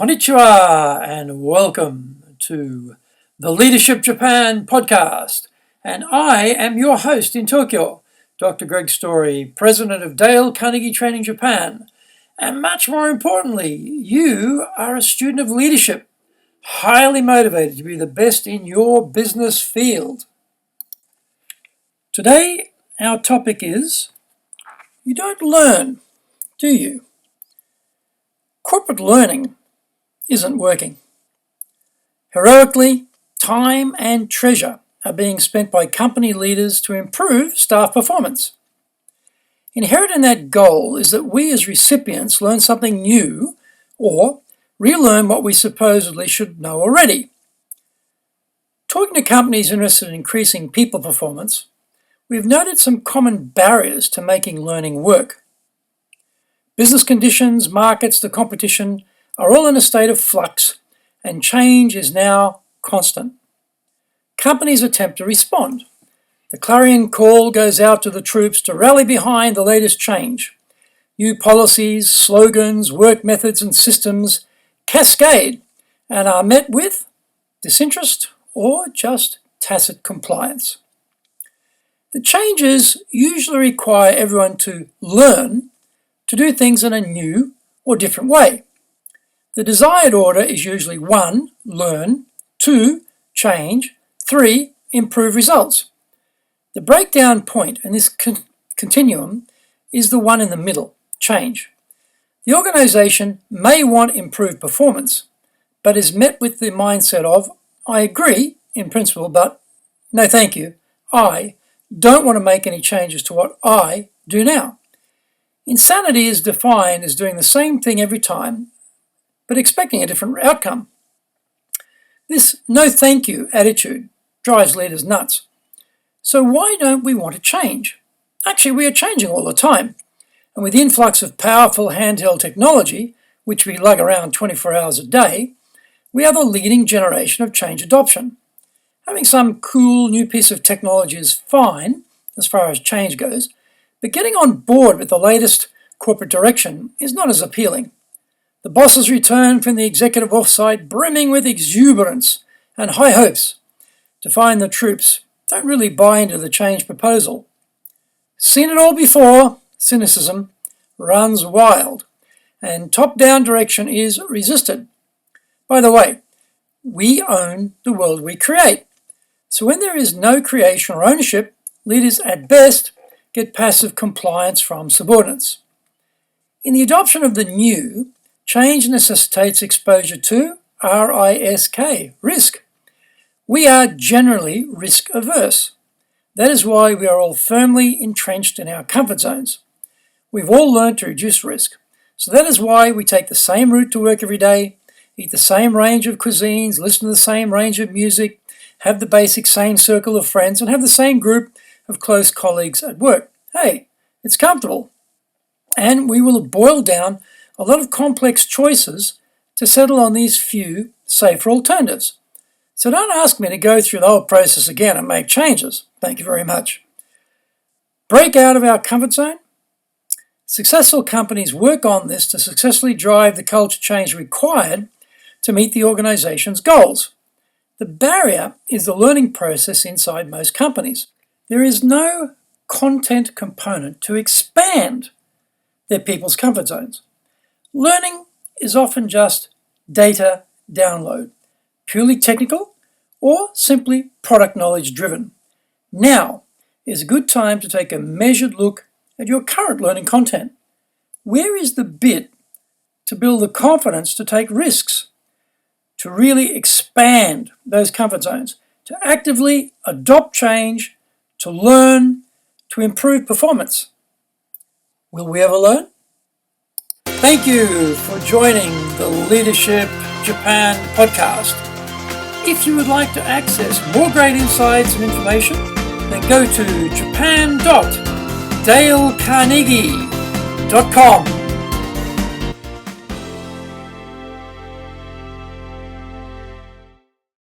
Konnichiwa and welcome to the Leadership Japan podcast. And I am your host in Tokyo, Dr. Greg Story, president of Dale Carnegie Training Japan. And much more importantly, you are a student of leadership, highly motivated to be the best in your business field. Today, our topic is, you don't learn, do you? Corporate learning isn't working. Heroically, time and treasure are being spent by company leaders to improve staff performance. Inherent in that goal is that we as recipients learn something new or relearn what we supposedly should know already. Talking to companies interested in increasing people performance, we've noted some common barriers to making learning work. Business conditions, markets, the competition are all in a state of flux, and change is now constant. Companies attempt to respond. The clarion call goes out to the troops to rally behind the latest change. New policies, slogans, work methods and systems cascade and are met with disinterest or just tacit compliance. The changes usually require everyone to learn to do things in a new or different way. The desired order is usually 1, learn, 2, change, 3, improve results. The breakdown point in this continuum is the one in the middle, change. The organization may want improved performance, but is met with the mindset of, I agree in principle, but no thank you. I don't want to make any changes to what I do now. Insanity is defined as doing the same thing every time, but expecting a different outcome. This no thank you attitude drives leaders nuts. So why don't we want to change? Actually, we are changing all the time. And with the influx of powerful handheld technology, which we lug around 24 hours a day, we are the leading generation of change adoption. Having some cool new piece of technology is fine as far as change goes, but getting on board with the latest corporate direction is not as appealing. The bosses return from the executive offsite brimming with exuberance and high hopes to find the troops don't really buy into the change proposal. Seen it all before, cynicism runs wild, and top-down direction is resisted. By the way, we own the world we create. So when there is no creation or ownership, leaders at best get passive compliance from subordinates. In the adoption of the new, change necessitates exposure to risk. We are generally risk averse. That is why we are all firmly entrenched in our comfort zones. We've all learned to reduce risk. So that is why we take the same route to work every day, eat the same range of cuisines, listen to the same range of music, have the basic same circle of friends, and have the same group of close colleagues at work. Hey, it's comfortable. And we will boil down a lot of complex choices to settle on these few safer alternatives. So don't ask me to go through the whole process again and make changes. Thank you very much. Break out of our comfort zone. Successful companies work on this to successfully drive the culture change required to meet the organization's goals. The barrier is the learning process inside most companies. There is no content component to expand their people's comfort zones. Learning is often just data download, purely technical or simply product knowledge driven. Now is a good time to take a measured look at your current learning content. Where is the bit to build the confidence to take risks, to really expand those comfort zones, to actively adopt change, to learn, to improve performance? Will we ever learn? Thank you for joining the Leadership Japan podcast. If you would like to access more great insights and information, then go to japan.dalecarnegie.com.